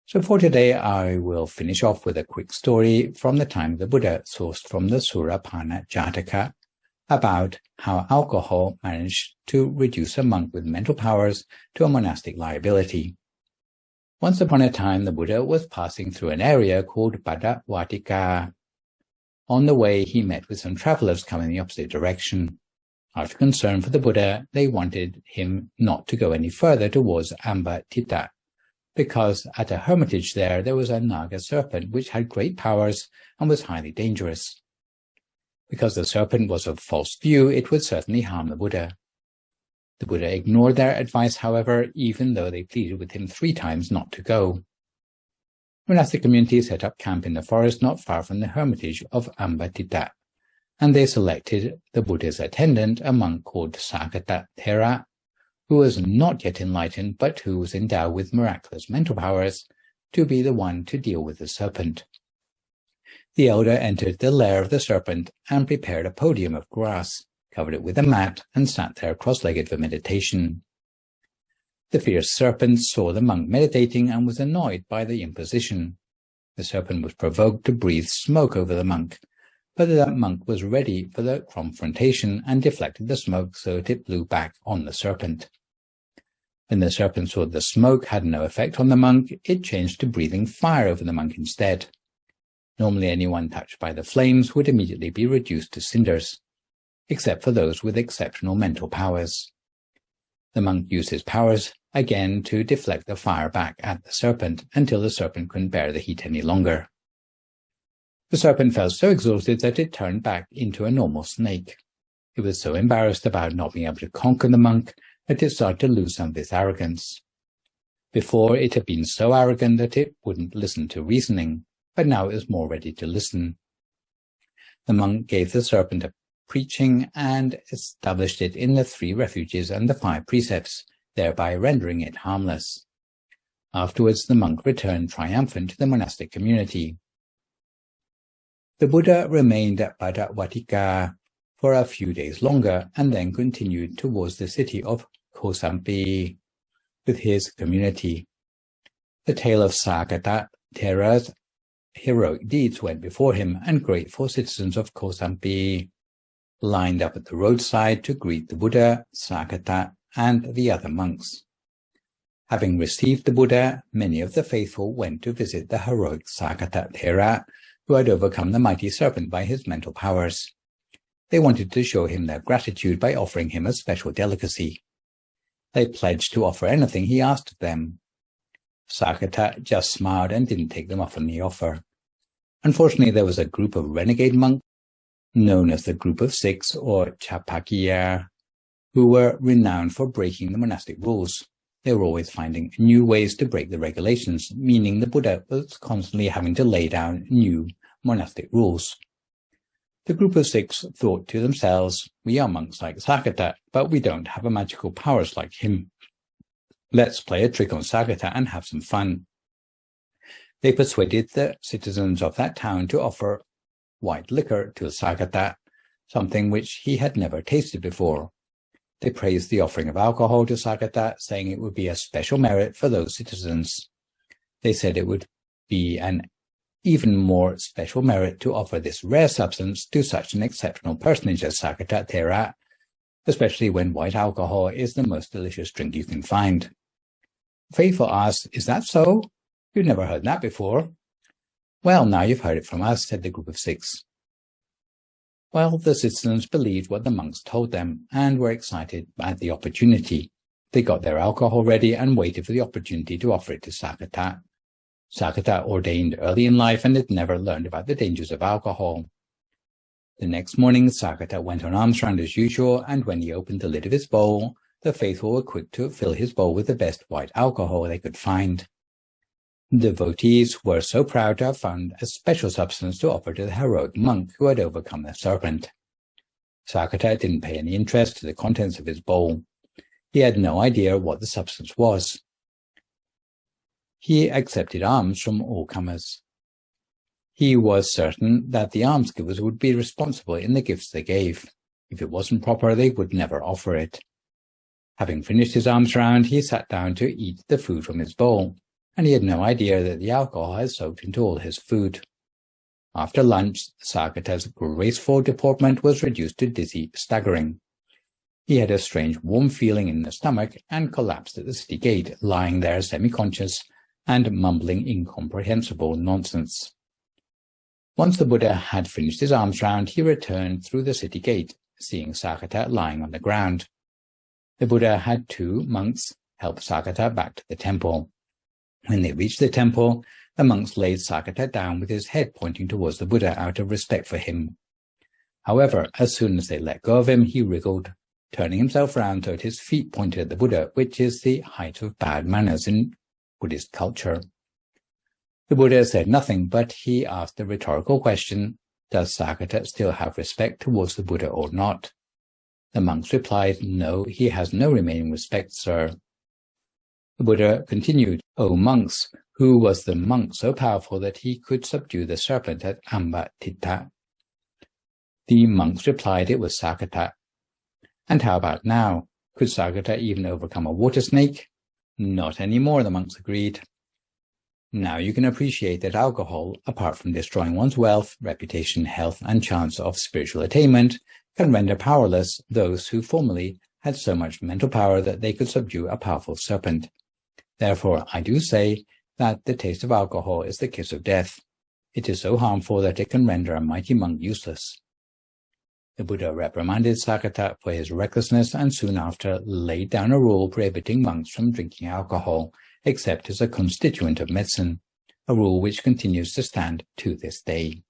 So for today, I will finish off with a quick story from the time of the Buddha, sourced from the Surāpāna Jātaka, about how alcohol managed to reduce a monk with mental powers to a monastic liability. Once upon a time, the Buddha was passing through an area called Vatika. On the way, he met with some travelers coming the opposite direction. Out of concern for the Buddha, they wanted him not to go any further towards Ambatita, because at a hermitage there was a Naga serpent which had great powers and was highly dangerous. Because the serpent was of false view, it would certainly harm the Buddha. The Buddha ignored their advice, however, even though they pleaded with him 3 times not to go. The monastic community set up camp in the forest not far from the hermitage of Ambatita, and they selected the Buddha's attendant, a monk called Sakata Thera, who was not yet enlightened but who was endowed with miraculous mental powers, to be the one to deal with the serpent. The elder entered the lair of the serpent and prepared a podium of grass, covered it with a mat, and sat there cross-legged for meditation. The fierce serpent saw the monk meditating and was annoyed by the imposition. The serpent was provoked to breathe smoke over the monk, but the monk was ready for the confrontation and deflected the smoke so that it blew back on the serpent. When the serpent saw the smoke had no effect on the monk, it changed to breathing fire over the monk instead. Normally anyone touched by the flames would immediately be reduced to cinders, except for those with exceptional mental powers. The monk used his powers again to deflect the fire back at the serpent until the serpent couldn't bear the heat any longer. The serpent felt so exhausted that it turned back into a normal snake. It was so embarrassed about not being able to conquer the monk that it started to lose some of its arrogance. Before, it had been so arrogant that it wouldn't listen to reasoning, but now it was more ready to listen. The monk gave the serpent a preaching and established it in the 3 refuges and the 5 precepts, thereby rendering it harmless. Afterwards, the monk returned triumphant to the monastic community. The Buddha remained at Vatika for a few days longer and then continued towards the city of Kosampi with his community. The tale of Sakata Thera's heroic deeds went before him, and grateful citizens of Kosampi lined up at the roadside to greet the Buddha, Sakata, and the other monks. Having received the Buddha, many of the faithful went to visit the heroic Sakata Thera, who had overcome the mighty serpent by his mental powers. They wanted to show him their gratitude by offering him a special delicacy. They pledged to offer anything he asked of them. Sakata just smiled and didn't take them up on the offer. Unfortunately, there was a group of renegade monks, known as the Group of 6 or Chapakiya, who were renowned for breaking the monastic rules. They were always finding new ways to break the regulations, meaning the Buddha was constantly having to lay down new monastic rules. The Group of 6 thought to themselves, "We are monks like Sakata, but we don't have magical powers like him. Let's play a trick on Sakata and have some fun." They persuaded the citizens of that town to offer white liquor to Sakata, something which he had never tasted before. They praised the offering of alcohol to Sakata, saying it would be a special merit for those citizens. They said it would be an even more special merit to offer this rare substance to such an exceptional personage as Sakata Thera, especially when white alcohol is the most delicious drink you can find. Faithful asked, "Is that so? You've never heard that before." "Well, now you've heard it from us," said the Group of 6. Well, the citizens believed what the monks told them and were excited at the opportunity. They got their alcohol ready and waited for the opportunity to offer it to Sakata. Sakata ordained early in life and had never learned about the dangers of alcohol. The next morning, Sakata went on alms round as usual, and when he opened the lid of his bowl, the faithful were quick to fill his bowl with the best white alcohol they could find. Devotees were so proud to have found a special substance to offer to the heroic monk who had overcome the serpent. Sakata didn't pay any interest to the contents of his bowl. He had no idea what the substance was. He accepted alms from all comers. He was certain that the almsgivers would be responsible in the gifts they gave. If it wasn't proper, they would never offer it. Having finished his alms round, he sat down to eat the food from his bowl, and he had no idea that the alcohol had soaked into all his food. After lunch, Sakata's graceful deportment was reduced to dizzy staggering. He had a strange warm feeling in the stomach and collapsed at the city gate, lying there semi-conscious and mumbling incomprehensible nonsense. Once the Buddha had finished his alms round, he returned through the city gate, seeing Sakata lying on the ground. The Buddha had 2 monks help Sakata back to the temple. When they reached the temple, the monks laid Sakata down with his head pointing towards the Buddha out of respect for him. However, as soon as they let go of him, he wriggled, turning himself round so that his feet pointed at the Buddha, which is the height of bad manners in Buddhist culture. The Buddha said nothing, but he asked the rhetorical question, does Sakata still have respect towards the Buddha or not? The monks replied, no, he has no remaining respect, sir. The Buddha continued, O monks, who was the monk so powerful that he could subdue the serpent at Ambatita? The monks replied it was Sakata. And how about now? Could Sakata even overcome a water snake? Not anymore, the monks agreed. Now you can appreciate that alcohol, apart from destroying one's wealth, reputation, health, and chance of spiritual attainment, can render powerless those who formerly had so much mental power that they could subdue a powerful serpent. Therefore, I do say that the taste of alcohol is the kiss of death. It is so harmful that it can render a mighty monk useless. The Buddha reprimanded Sakata for his recklessness and soon after laid down a rule prohibiting monks from drinking alcohol, except as a constituent of medicine, a rule which continues to stand to this day.